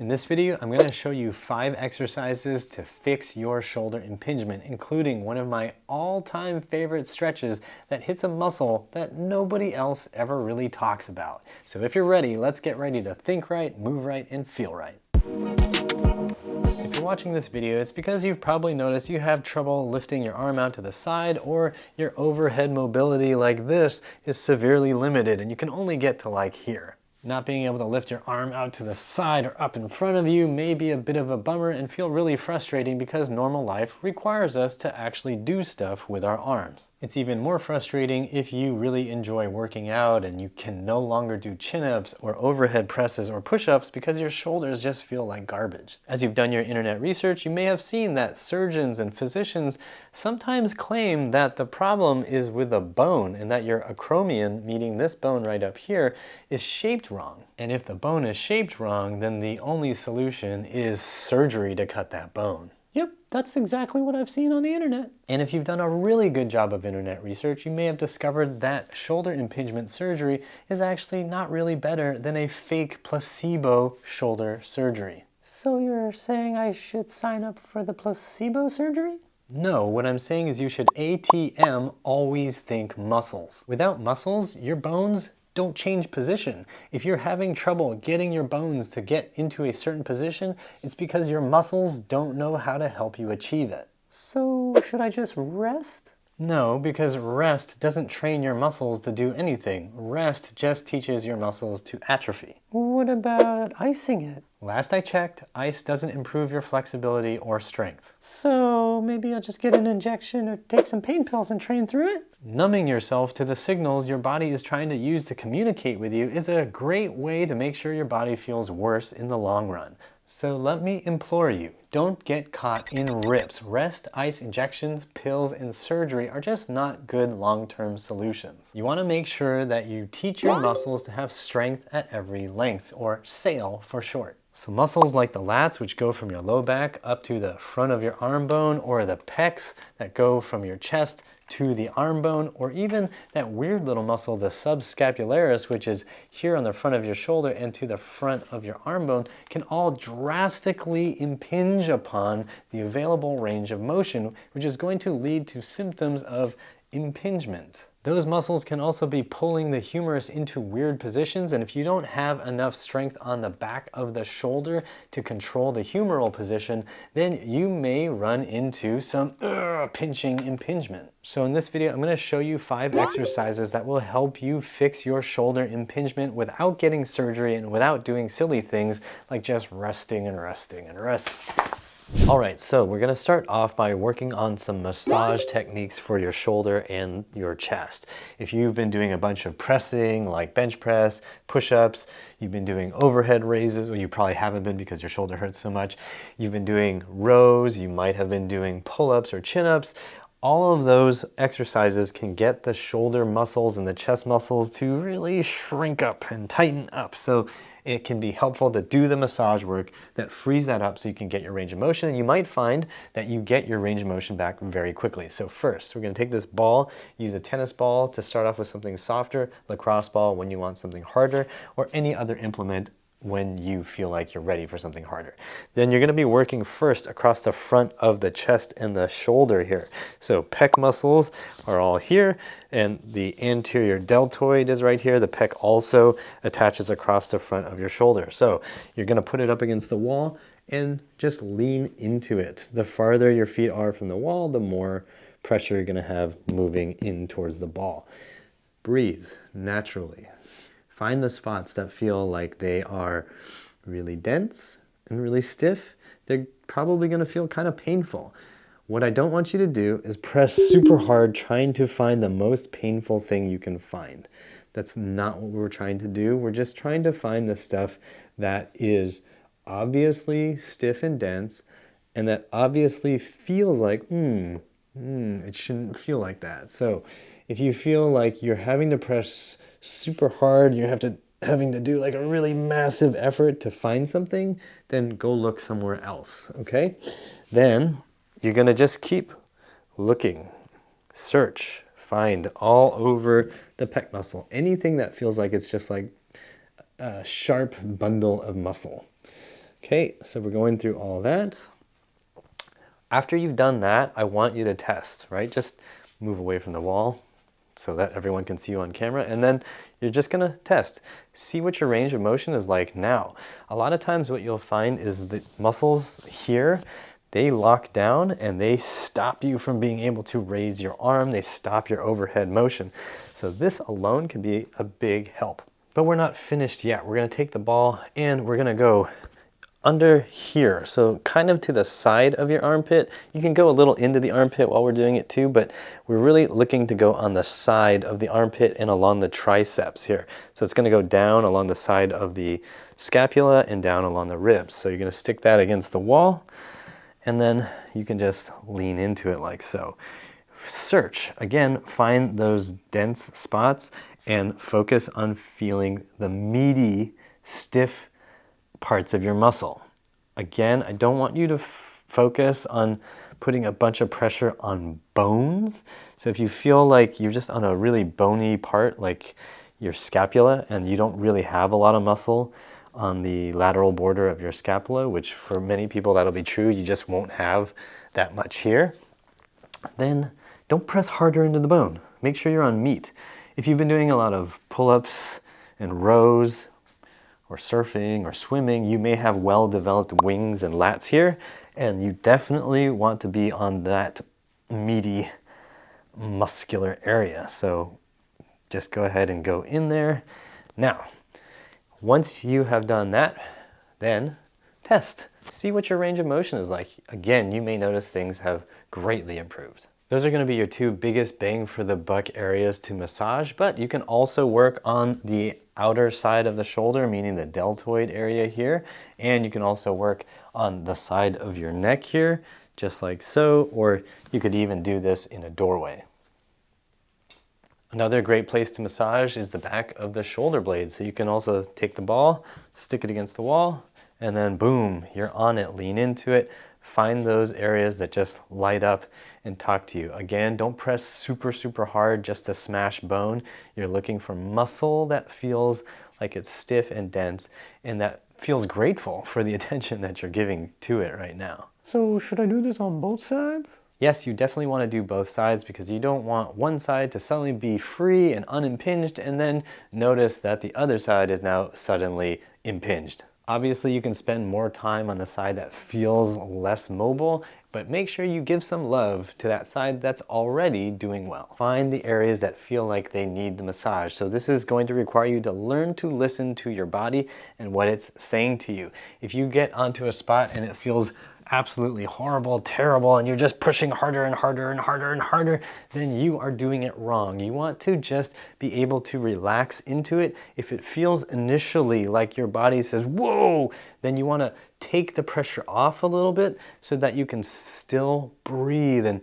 In this video, I'm going to show you 5 exercises to fix your shoulder impingement, including one of my all-time favorite stretches that hits a muscle that nobody else ever really talks about. So if you're ready, let's get ready to think right, move right, and feel right. If you're watching this video, it's because you've probably noticed you have trouble lifting your arm out to the side, or your overhead mobility like this is severely limited and you can only get to like here. Not being able to lift your arm out to the side or up in front of you may be a bit of a bummer and feel really frustrating because normal life requires us to actually do stuff with our arms. It's even more frustrating if you really enjoy working out and you can no longer do chin-ups or overhead presses or push-ups because your shoulders just feel like garbage. As you've done your internet research, you may have seen that surgeons and physicians sometimes claim that the problem is with the bone and that your acromion, meaning this bone right up here, is shaped wrong. And if the bone is shaped wrong, then the only solution is surgery to cut that bone. Yep, that's exactly what I've seen on the internet. And if you've done a really good job of internet research, you may have discovered that shoulder impingement surgery is actually not really better than a fake placebo shoulder surgery. So you're saying I should sign up for the placebo surgery? No, what I'm saying is you should ATM, always think muscles. Without muscles, your bones don't change position. If you're having trouble getting your bones to get into a certain position, it's because your muscles don't know how to help you achieve it. So should I just rest? No, because rest doesn't train your muscles to do anything. Rest just teaches your muscles to atrophy. What about icing it? Last I checked, ice doesn't improve your flexibility or strength. So maybe I'll just get an injection or take some pain pills and train through it? Numbing yourself to the signals your body is trying to use to communicate with you is a great way to make sure your body feels worse in the long run. So let me implore you, don't get caught in rips. Rest, ice injections, pills, and surgery are just not good long-term solutions. You want to make sure that you teach your muscles to have strength at every length, or SAIL for short. So muscles like the lats, which go from your low back up to the front of your arm bone, or the pecs that go from your chest to the arm bone, or even that weird little muscle, the subscapularis, which is here on the front of your shoulder and to the front of your arm bone, can all drastically impinge upon the available range of motion, which is going to lead to symptoms of impingement. Those muscles can also be pulling the humerus into weird positions, and if you don't have enough strength on the back of the shoulder to control the humeral position, then you may run into some pinching impingement. So in this video, I'm going to show you 5 exercises that will help you fix your shoulder impingement without getting surgery and without doing silly things like just resting and resting and resting. Alright, so we're going to start off by working on some massage techniques for your shoulder and your chest. If you've been doing a bunch of pressing, like bench press, push-ups, you've been doing overhead raises, well, you probably haven't been because your shoulder hurts so much. You've been doing rows, you might have been doing pull-ups or chin-ups. All of those exercises can get the shoulder muscles and the chest muscles to really shrink up and tighten up. So it can be helpful to do the massage work that frees that up so you can get your range of motion. And you might find that you get your range of motion back very quickly. So first, we're going to take this ball, use a tennis ball to start off with something softer, lacrosse ball when you want something harder, or any other implement when you feel like you're ready for something harder. Then you're going to be working first across the front of the chest and the shoulder here. So pec muscles are all here, and the anterior deltoid is right here. The pec also attaches across the front of your shoulder. So you're going to put it up against the wall and just lean into it. The farther your feet are from the wall, the more pressure you're going to have moving in towards the ball. Breathe naturally. Find the spots that feel like they are really dense and really stiff. They're probably going to feel kind of painful. What I don't want you to do is press super hard trying to find the most painful thing you can find. That's not what we're trying to do. We're just trying to find the stuff that is obviously stiff and dense and that obviously feels like, it shouldn't feel like that. So if you feel like you're having to press super hard, you're having to do like a really massive effort to find something, then go look somewhere else, okay? Then you're gonna just keep looking, search, find all over the pec muscle, anything that feels like it's just like a sharp bundle of muscle. Okay, so we're going through all that. After you've done that, I want you to test, right? Just move away from the wall so that everyone can see you on camera. And then you're just gonna test. See what your range of motion is like now. A lot of times what you'll find is the muscles here, they lock down and they stop you from being able to raise your arm. They stop your overhead motion. So this alone can be a big help. But we're not finished yet. We're gonna take the ball and we're gonna go under here, so kind of to the side of your armpit. You can go a little into the armpit while we're doing it too, but we're really looking to go on the side of the armpit and along the triceps here. So it's going to go down along the side of the scapula and down along the ribs. So you're going to stick that against the wall, and then you can just lean into it like so. Search, again, find those dense spots and focus on feeling the meaty, stiff parts of your muscle. Again, I don't want you to focus on putting a bunch of pressure on bones. So if you feel like you're just on a really bony part, like your scapula, and you don't really have a lot of muscle on the lateral border of your scapula, which for many people that'll be true, you just won't have that much here, then don't press harder into the bone. Make sure you're on meat. If you've been doing a lot of pull-ups and rows, or surfing or swimming, you may have well-developed wings and lats here, and you definitely want to be on that meaty muscular area. So just go ahead and go in there. Now, once you have done that, then test. See what your range of motion is like. Again, you may notice things have greatly improved. Those are going to be your two biggest bang for the buck areas to massage, but you can also work on the outer side of the shoulder, meaning the deltoid area here, and you can also work on the side of your neck here, just like so, or you could even do this in a doorway. Another great place to massage is the back of the shoulder blade. So you can also take the ball, stick it against the wall, and then boom, you're on it, lean into it. Find those areas that just light up and talk to you. Again, don't press super, super hard just to smash bone. You're looking for muscle that feels like it's stiff and dense and that feels grateful for the attention that you're giving to it right now. So should I do this on both sides? Yes, you definitely want to do both sides because you don't want one side to suddenly be free and unimpinged and then notice that the other side is now suddenly impinged. Obviously, you can spend more time on the side that feels less mobile, but make sure you give some love to that side that's already doing well. Find the areas that feel like they need the massage. So this is going to require you to learn to listen to your body and what it's saying to you. If you get onto a spot and it feels absolutely horrible, terrible, and you're just pushing harder and harder and harder and harder, then you are doing it wrong. You want to just be able to relax into it. If it feels initially like your body says, whoa, then you want to take the pressure off a little bit so that you can still breathe and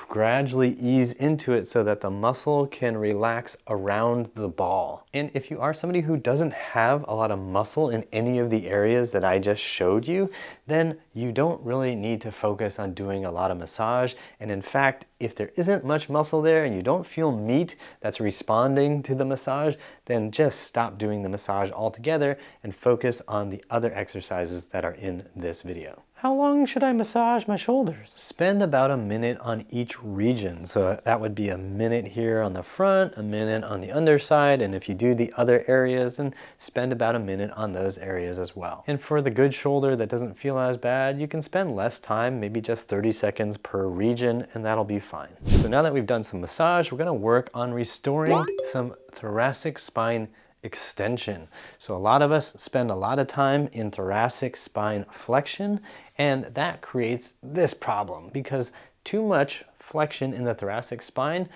gradually ease into it so that the muscle can relax around the ball. And if you are somebody who doesn't have a lot of muscle in any of the areas that I just showed you, then you don't really need to focus on doing a lot of massage. And in fact, if there isn't much muscle there and you don't feel meat that's responding to the massage, then just stop doing the massage altogether and focus on the other exercises that are in this video. How long should I massage my shoulders? Spend about a minute on each region. So that would be a minute here on the front, a minute on the underside, and if you do the other areas, then spend about a minute on those areas as well. And for the good shoulder that doesn't feel as bad, you can spend less time, maybe just 30 seconds per region, and that'll be fine. So now that we've done some massage, we're gonna work on restoring some thoracic spine extension. So a lot of us spend a lot of time in thoracic spine flexion, and that creates this problem because too much flexion in the thoracic spine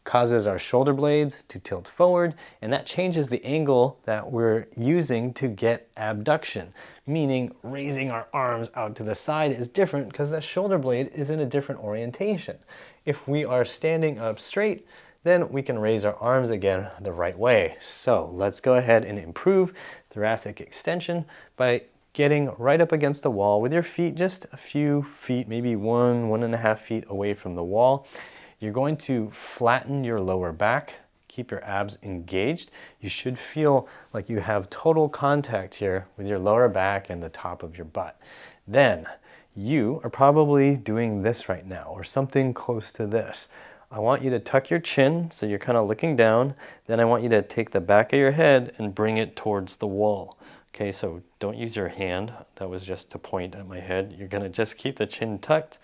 causes our shoulder blades to tilt forward, and that changes the angle that we're using to get abduction, meaning raising our arms out to the side is different because the shoulder blade is in a different orientation. If we are standing up straight, then we can raise our arms again the right way. So let's go ahead and improve thoracic extension by getting right up against the wall with your feet just a few feet, maybe 1.5 feet away from the wall. You're going to flatten your lower back, Keep your abs engaged. You should feel like you have total contact here with your lower back and the top of your butt. Then you are probably doing this right now or something close to this. I want you to tuck your chin so you're kind of looking down. Then I want you to take the back of your head and bring it towards the wall. Okay, so don't use your hand. That was just to point at my head. You're going to just keep the chin tucked.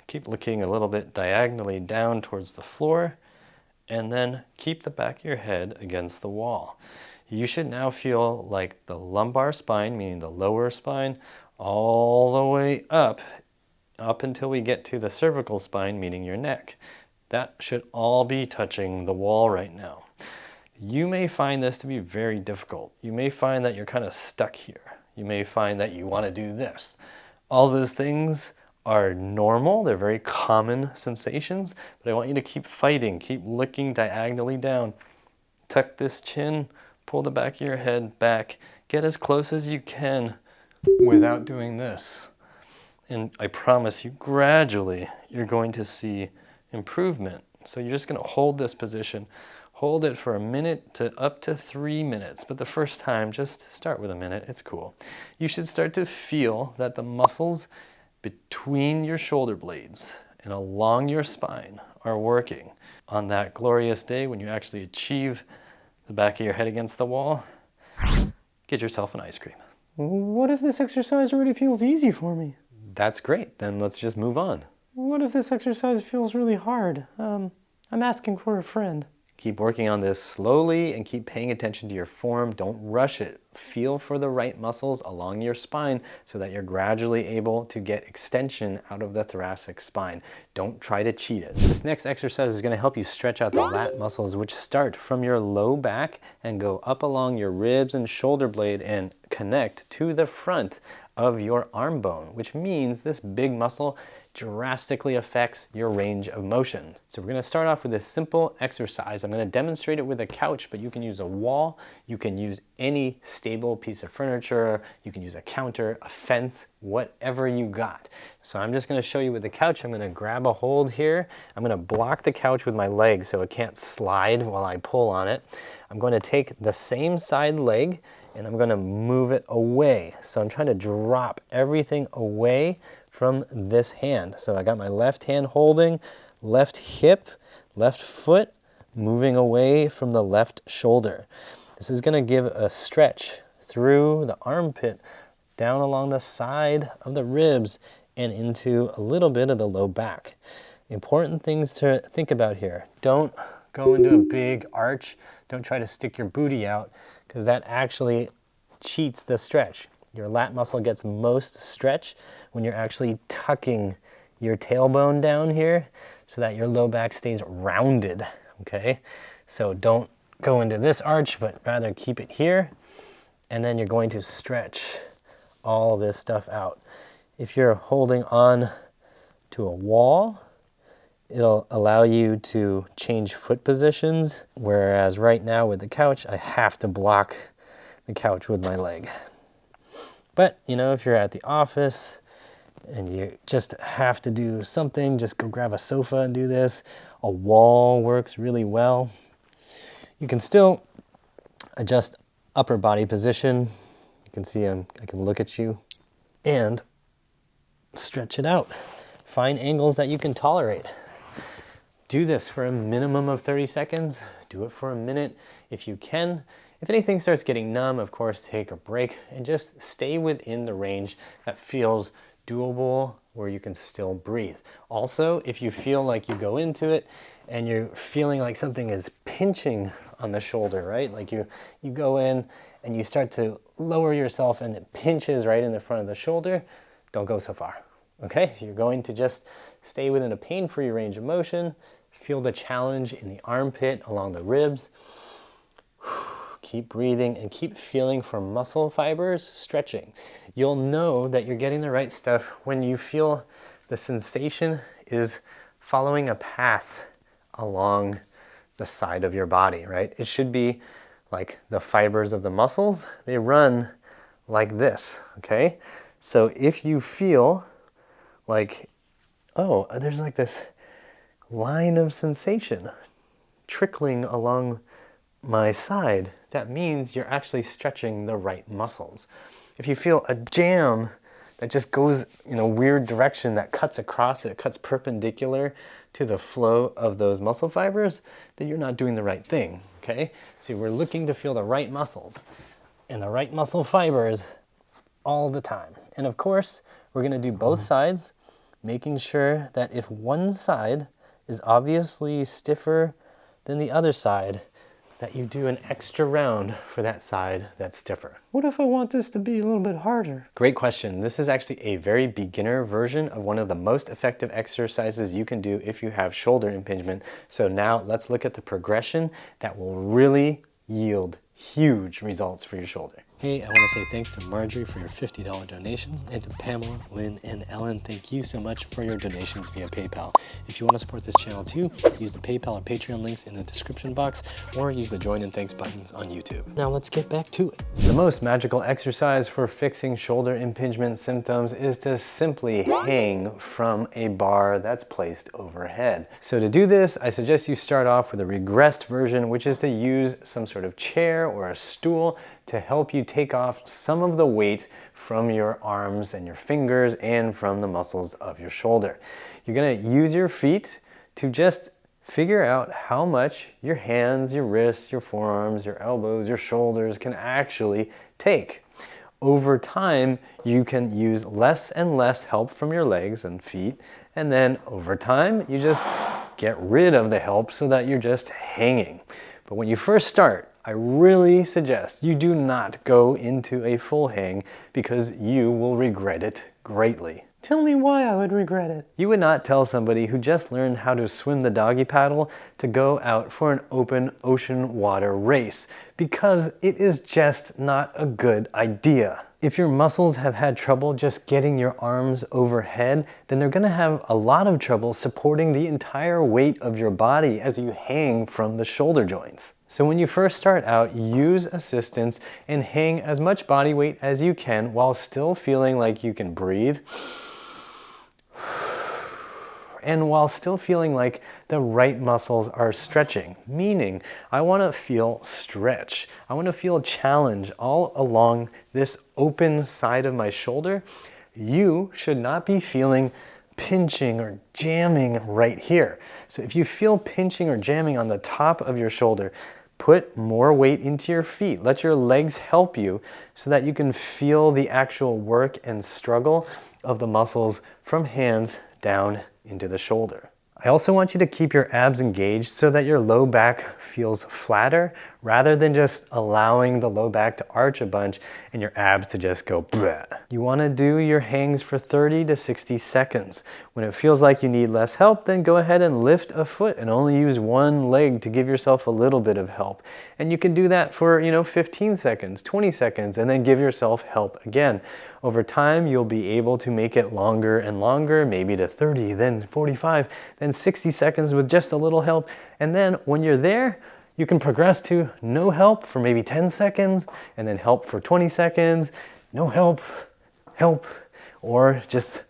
Keep looking a little bit diagonally down towards the floor. And then keep the back of your head against the wall. You should now feel like the lumbar spine, meaning the lower spine, all the way up until we get to the cervical spine, meaning your neck. That should all be touching the wall right now. You may find this to be very difficult. You may find that you're kind of stuck here. You may find that you want to do this. All those things are normal. They're very common sensations, but I want you to keep fighting. Keep looking diagonally down. Tuck this chin, pull the back of your head back. Get as close as you can without doing this. And I promise you, gradually, you're going to see improvement. So you're just going to hold this position. Hold it for a minute to up to 3 minutes. But the first time, just start with a minute. It's cool. You should start to feel that the muscles between your shoulder blades and along your spine are working. On that glorious day when you actually achieve the back of your head against the wall, get yourself an ice cream. What if this exercise already feels easy for me? That's great. Then let's just move on. What if this exercise feels really hard? I'm asking for a friend. Keep working on this slowly and keep paying attention to your form. Don't rush it. Feel for the right muscles along your spine so that you're gradually able to get extension out of the thoracic spine. Don't try to cheat it. This next exercise is going to help you stretch out the lat muscles, which start from your low back and go up along your ribs and shoulder blade and connect to the front of your arm bone, which means this big muscle drastically affects your range of motion. So we're going to start off with this simple exercise. I'm going to demonstrate it with a couch, but you can use a wall, you can use any stable piece of furniture, you can use a counter, a fence, whatever you got. So I'm just going to show you with the couch. I'm going to grab a hold here. I'm going to block the couch with my leg so it can't slide while I pull on it. I'm going to take the same side leg and I'm going to move it away. So I'm trying to drop everything away from this hand. So I got my left hand holding, left hip, left foot, moving away from the left shoulder. This is going to give a stretch through the armpit, down along the side of the ribs, and into a little bit of the low back. Important things to think about here. Don't go into a big arch. Don't try to stick your booty out, because that actually cheats the stretch. Your lat muscle gets most stretch when you're actually tucking your tailbone down here so that your low back stays rounded, okay? So don't go into this arch, but rather keep it here, and then you're going to stretch all this stuff out. If you're holding on to a wall, it'll allow you to change foot positions, whereas right now with the couch, I have to block the couch with my leg. But, you know, if you're at the office and you just have to do something, just go grab a sofa and do this. A wall works really well. You can still adjust upper body position. You can see I can look at you and stretch it out. Find angles that you can tolerate. Do this for a minimum of 30 seconds. Do it for a minute if you can. If anything starts getting numb, of course, take a break and just stay within the range that feels doable where you can still breathe. Also, if you feel like you go into it and you're feeling like something is pinching on the shoulder, right? Like you go in and you start to lower yourself and it pinches right in the front of the shoulder, don't go so far, okay? So you're going to just stay within a pain-free range of motion, feel the challenge in the armpit along the ribs. Keep breathing and keep feeling for muscle fibers stretching. You'll know that you're getting the right stuff when you feel the sensation is following a path along the side of your body, right? It should be like the fibers of the muscles, they run like this, okay? So if you feel like, oh, there's like this line of sensation, trickling along my side, that means you're actually stretching the right muscles. If you feel a jam that just goes in a weird direction that cuts across it, cuts perpendicular to the flow of those muscle fibers, then you're not doing the right thing, okay? See, we're looking to feel the right muscles and the right muscle fibers all the time. And of course, we're gonna do both sides, making sure that if one side is obviously stiffer than the other side, that you do an extra round for that side that's stiffer. What if I want this to be a little bit harder? Great question. This is actually a very beginner version of one of the most effective exercises you can do if you have shoulder impingement. So now let's look at the progression that will really yield huge results for your shoulder. Hey, I want to say thanks to Marjorie for your $50 donation, and to Pamela, Lynn, and Ellen, thank you so much for your donations via PayPal. If you want to support this channel too, use the PayPal or Patreon links in the description box, or use the join and thanks buttons on YouTube. Now let's get back to it. The most magical exercise for fixing shoulder impingement symptoms is to simply hang from a bar that's placed overhead. So to do this, I suggest you start off with a regressed version, which is to use some sort of chair or a stool to help you take off some of the weight from your arms and your fingers and from the muscles of your shoulder. You're gonna use your feet to just figure out how much your hands, your wrists, your forearms, your elbows, your shoulders can actually take. Over time, you can use less and less help from your legs and feet, and then over time, you just get rid of the help so that you're just hanging. But when you first start, I really suggest you do not go into a full hang because you will regret it greatly. Tell me why I would regret it. You would not tell somebody who just learned how to swim the doggy paddle to go out for an open ocean water race because it is just not a good idea. If your muscles have had trouble just getting your arms overhead, then they're gonna have a lot of trouble supporting the entire weight of your body as you hang from the shoulder joints. So when you first start out, use assistance and hang as much body weight as you can while still feeling like you can breathe and while still feeling like the right muscles are stretching. Meaning, I wanna feel stretch. I wanna feel challenge all along this open side of my shoulder. You should not be feeling pinching or jamming right here. So if you feel pinching or jamming on the top of your shoulder, put more weight into your feet. Let your legs help you so that you can feel the actual work and struggle of the muscles from hands down into the shoulder. I also want you to keep your abs engaged so that your low back feels flatter rather than just allowing the low back to arch a bunch and your abs to just go bleh. You want to do your hangs for 30 to 60 seconds. When it feels like you need less help, then go ahead and lift a foot and only use one leg to give yourself a little bit of help. And you can do that for, 15 seconds, 20 seconds, and then give yourself help again. Over time, you'll be able to make it longer and longer, maybe to 30, then 45, then 60 seconds with just a little help. And then when you're there, you can progress to no help for maybe 10 seconds, and then help for 20 seconds, no help, help, or just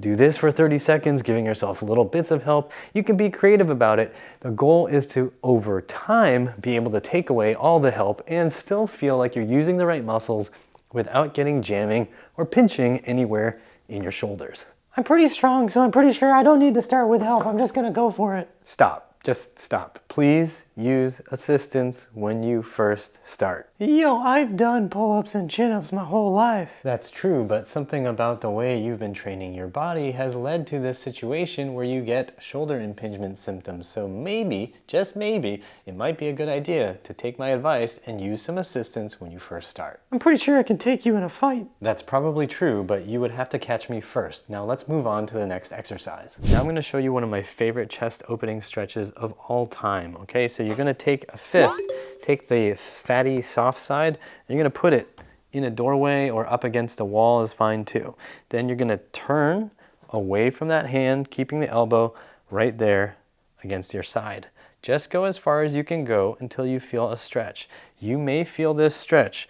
do this for 30 seconds, giving yourself little bits of help. You can be creative about it. The goal is to, over time, be able to take away all the help and still feel like you're using the right muscles without getting jamming or pinching anywhere in your shoulders. I'm pretty strong, so I'm pretty sure I don't need to start with help. I'm just gonna go for it. Stop. Just stop. Please use assistance when you first start. Yo, I've done pull-ups and chin-ups my whole life. That's true, but something about the way you've been training your body has led to this situation where you get shoulder impingement symptoms. So maybe, just maybe, it might be a good idea to take my advice and use some assistance when you first start. I'm pretty sure I can take you in a fight. That's probably true, but you would have to catch me first. Now let's move on to the next exercise. Now I'm going to show you one of my favorite chest opening stretches of all time. Okay, so you're going to take a fist, take the fatty soft side, and you're going to put it in a doorway or up against a wall is fine too. Then you're going to turn away from that hand, keeping the elbow right there against your side. Just go as far as you can go until you feel a stretch. You may feel this stretch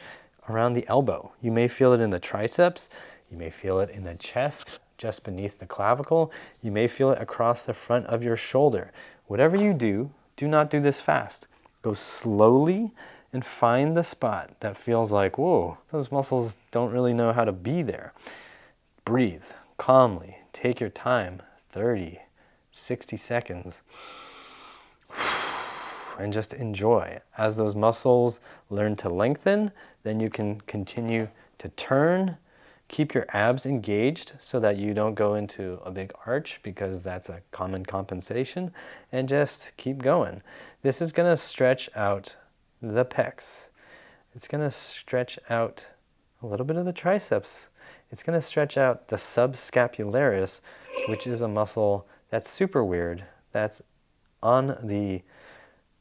around the elbow. You may feel it in the triceps. You may feel it in the chest, just beneath the clavicle. You may feel it across the front of your shoulder. Whatever you do, do not do this fast. Go slowly and find the spot that feels like, whoa, those muscles don't really know how to be there. Breathe calmly. Take your time, 30, 60 seconds. And just enjoy. As those muscles learn to lengthen, then you can continue to turn. Keep your abs engaged so that you don't go into a big arch, because that's a common compensation, and just keep going. This is going to stretch out the pecs. It's going to stretch out a little bit of the triceps. It's going to stretch out the subscapularis, which is a muscle that's super weird. That's on the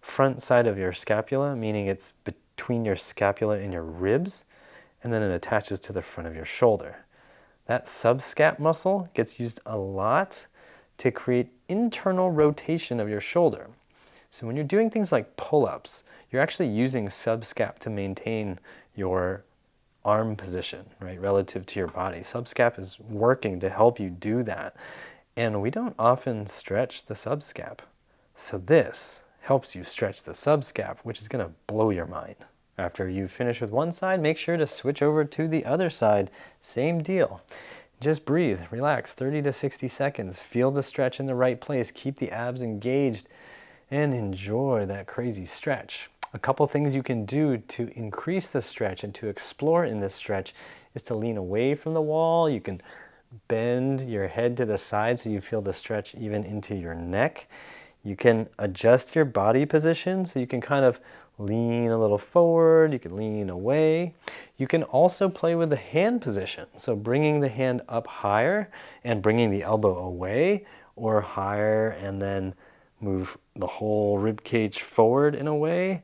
front side of your scapula, meaning it's between your scapula and your ribs, and then it attaches to the front of your shoulder. That subscap muscle gets used a lot to create internal rotation of your shoulder. So when you're doing things like pull-ups, you're actually using subscap to maintain your arm position, right, relative to your body. Subscap is working to help you do that. And we don't often stretch the subscap. So this helps you stretch the subscap, which is going to blow your mind. After you finish with one side, make sure to switch over to the other side. Same deal. Just breathe, relax, 30 to 60 seconds. Feel the stretch in the right place. Keep the abs engaged and enjoy that crazy stretch. A couple things you can do to increase the stretch and to explore in this stretch is to lean away from the wall. You can bend your head to the side so you feel the stretch even into your neck. You can adjust your body position so you can kind of lean a little forward, you can lean away. You can also play with the hand position, so bringing the hand up higher and bringing the elbow away, or higher and then move the whole rib cage forward in a way.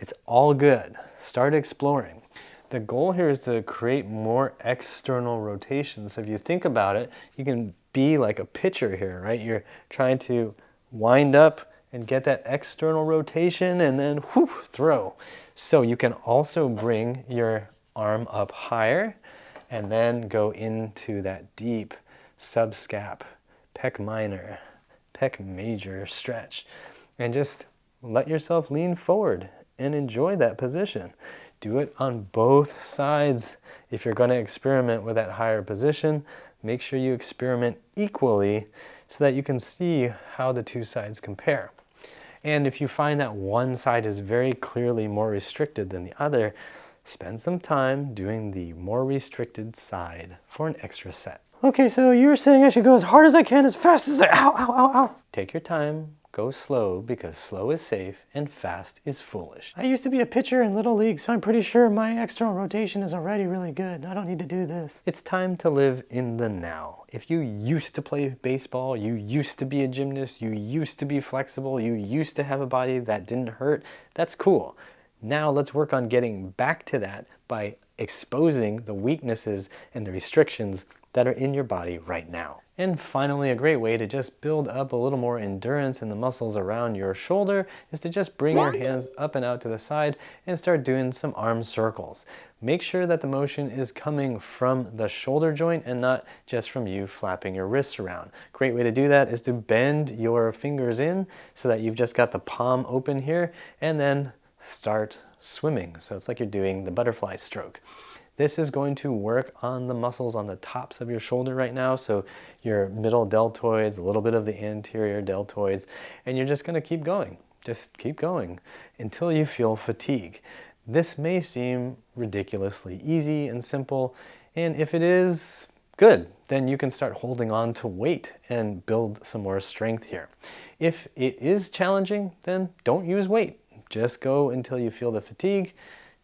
It's all good. Start exploring. The goal here is to create more external rotation. So if you think about it, you can be like a pitcher here, right? You're trying to wind up and get that external rotation and then whoo, throw. So you can also bring your arm up higher and then go into that deep subscap, pec minor, pec major stretch, and just let yourself lean forward and enjoy that position. Do it on both sides. If you're going to experiment with that higher position, make sure you experiment equally so that you can see how the two sides compare. And if you find that one side is very clearly more restricted than the other, spend some time doing the more restricted side for an extra set. Okay, so you're saying I should go as hard as I can, as fast as I... Ow, ow, ow, ow. Take your time, go slow, because slow is safe and fast is foolish. I used to be a pitcher in Little League, so I'm pretty sure my external rotation is already really good. I don't need to do this. It's time to live in the now. If you used to play baseball, you used to be a gymnast, you used to be flexible, you used to have a body that didn't hurt, that's cool. Now let's work on getting back to that by exposing the weaknesses and the restrictions that are in your body right now. And finally, a great way to just build up a little more endurance in the muscles around your shoulder is to just bring your hands up and out to the side and start doing some arm circles. Make sure that the motion is coming from the shoulder joint and not just from you flapping your wrists around. Great way to do that is to bend your fingers in so that you've just got the palm open here, and then start swimming. So it's like you're doing the butterfly stroke. This is going to work on the muscles on the tops of your shoulder right now, so your middle deltoids, a little bit of the anterior deltoids, and you're just going to keep going. Just keep going until you feel fatigue. This may seem ridiculously easy and simple, and if it is, good. Then you can start holding on to weight and build some more strength here. If it is challenging, then don't use weight. Just go until you feel the fatigue.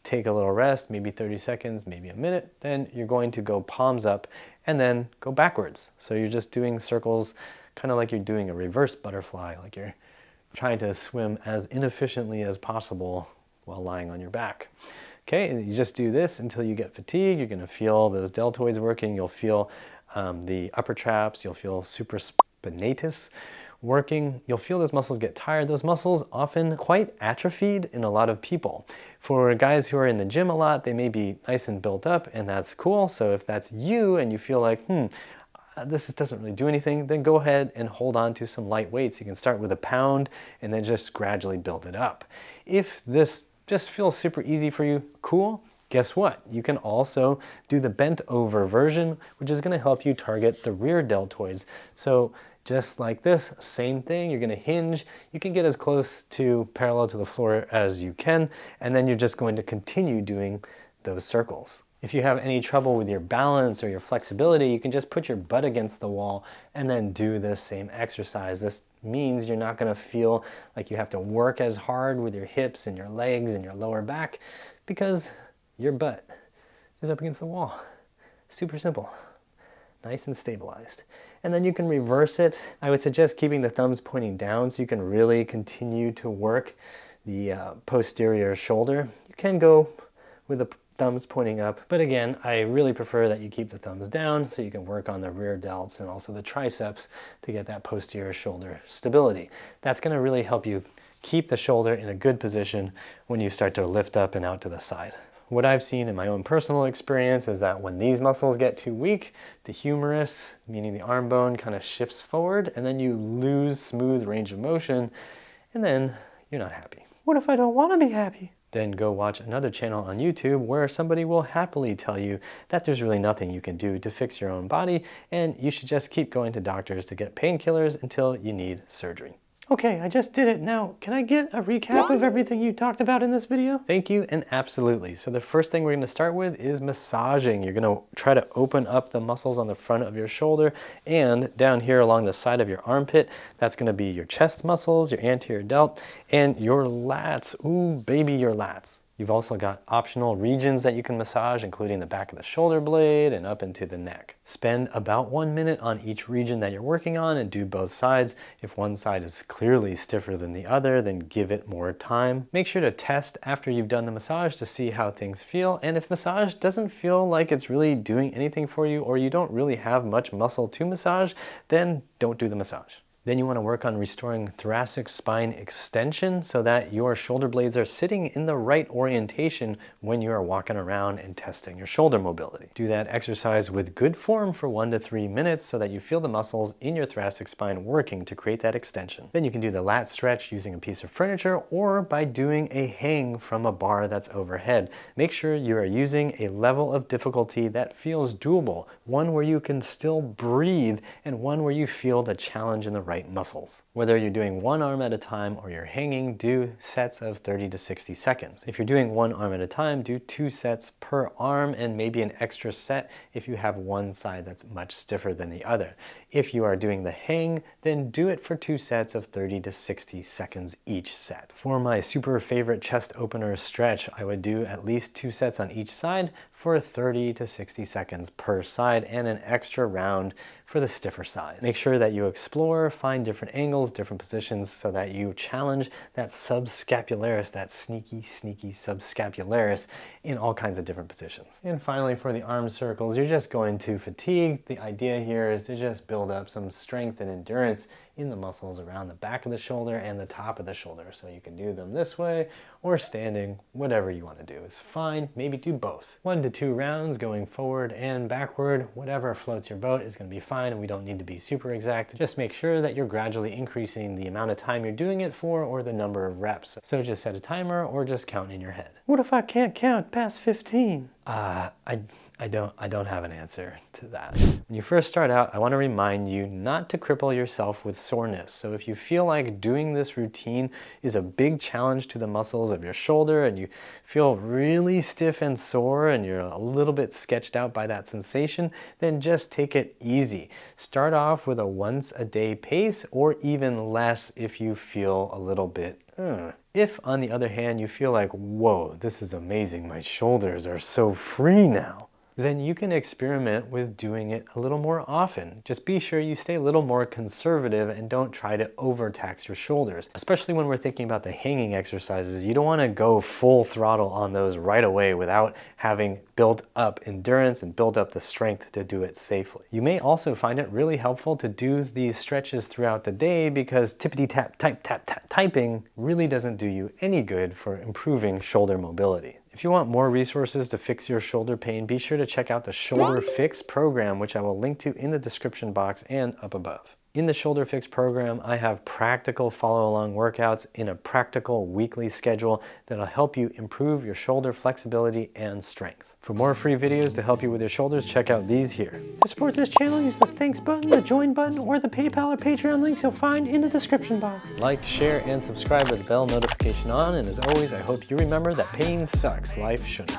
Take a little rest, maybe 30 seconds, maybe a minute, then you're going to go palms up and then go backwards. So you're just doing circles, kind of like you're doing a reverse butterfly, like you're trying to swim as inefficiently as possible while lying on your back. Okay, and you just do this until you get fatigue. You're gonna feel those deltoids working, you'll feel the upper traps, you'll feel supraspinatus working, you'll feel those muscles get tired. Those muscles often quite atrophied in a lot of people. For guys who are in the gym a lot, they may be nice and built up, and that's cool. So if that's you and you feel like, this doesn't really do anything, then go ahead and hold on to some light weights. You can start with a pound and then just gradually build it up. If this just feels super easy for you, cool. Guess what? You can also do the bent over version, which is going to help you target the rear deltoids. So just like this, same thing, you're going to hinge. You can get as close to parallel to the floor as you can, and then you're just going to continue doing those circles. If you have any trouble with your balance or your flexibility, you can just put your butt against the wall and then do this same exercise. This means you're not going to feel like you have to work as hard with your hips and your legs and your lower back because your butt is up against the wall. Super simple, nice and stabilized. And then you can reverse it. I would suggest keeping the thumbs pointing down so you can really continue to work the posterior shoulder. You can go with the thumbs pointing up, but again, I really prefer that you keep the thumbs down so you can work on the rear delts and also the triceps to get that posterior shoulder stability. That's going to really help you keep the shoulder in a good position when you start to lift up and out to the side. What I've seen in my own personal experience is that when these muscles get too weak, the humerus, meaning the arm bone, kind of shifts forward and then you lose smooth range of motion and then you're not happy. What if I don't want to be happy? Then go watch another channel on YouTube where somebody will happily tell you that there's really nothing you can do to fix your own body and you should just keep going to doctors to get painkillers until you need surgery. Okay, I just did it. Now, can I get a recap of everything you talked about in this video? Thank you, and absolutely. So the first thing we're going to start with is massaging. You're going to try to open up the muscles on the front of your shoulder and down here along the side of your armpit. That's going to be your chest muscles, your anterior delt, and your lats. Ooh, baby, your lats. You've also got optional regions that you can massage, including the back of the shoulder blade and up into the neck. Spend about 1 minute on each region that you're working on and do both sides. If one side is clearly stiffer than the other, then give it more time. Make sure to test after you've done the massage to see how things feel. And if massage doesn't feel like it's really doing anything for you or you don't really have much muscle to massage, then don't do the massage. Then you want to work on restoring thoracic spine extension so that your shoulder blades are sitting in the right orientation when you are walking around and testing your shoulder mobility. Do that exercise with good form for 1 to 3 minutes so that you feel the muscles in your thoracic spine working to create that extension. Then you can do the lat stretch using a piece of furniture or by doing a hang from a bar that's overhead. Make sure you are using a level of difficulty that feels doable, one where you can still breathe and one where you feel the challenge in the right muscles. Whether you're doing one arm at a time or you're hanging, do sets of 30 to 60 seconds. If you're doing one arm at a time, do 2 sets per arm and maybe an extra set if you have one side that's much stiffer than the other. If you are doing the hang, then do it for 2 sets of 30 to 60 seconds each set. For my super favorite chest opener stretch, I would do at least 2 sets on each side for 30 to 60 seconds per side and an extra round for the stiffer side. Make sure that you explore, find different angles, different positions so that you challenge that subscapularis, that sneaky subscapularis in all kinds of different positions. And finally, for the arm circles, you're just going to fatigue. The idea here is to just build up some strength and endurance in the muscles around the back of the shoulder and the top of the shoulder. So you can do them this way or standing, whatever you want to do is fine. Maybe do both. 1 to 2 rounds going forward and backward, whatever floats your boat is going to be fine. We don't need to be super exact. Just make sure that you're gradually increasing the amount of time you're doing it for or the number of reps. So just set a timer or just count in your head. What if I can't count past 15? I don't have an answer to that. When you first start out, I want to remind you not to cripple yourself with soreness. So if you feel like doing this routine is a big challenge to the muscles of your shoulder and you feel really stiff and sore and you're a little bit sketched out by that sensation, then just take it easy. Start off with a once a day pace or even less if you feel a little bit If, on the other hand, you feel like, whoa, this is amazing, my shoulders are so free now, then you can experiment with doing it a little more often. Just be sure you stay a little more conservative and don't try to overtax your shoulders. Especially when we're thinking about the hanging exercises, you don't want to go full throttle on those right away without having built up endurance and built up the strength to do it safely. You may also find it really helpful to do these stretches throughout the day because tippity-tap, typing really doesn't do you any good for improving shoulder mobility. If you want more resources to fix your shoulder pain, be sure to check out the Shoulder Fix program, which I will link to in the description box and up above. In the Shoulder Fix program, I have practical follow-along workouts in a practical weekly schedule that'll help you improve your shoulder flexibility and strength. For more free videos to help you with your shoulders, check out these here. To support this channel, use the thanks button, the join button, or the PayPal or Patreon links you'll find in the description box. Like, share, and subscribe with the bell notification on, and as always, I hope you remember that pain sucks, life shouldn't.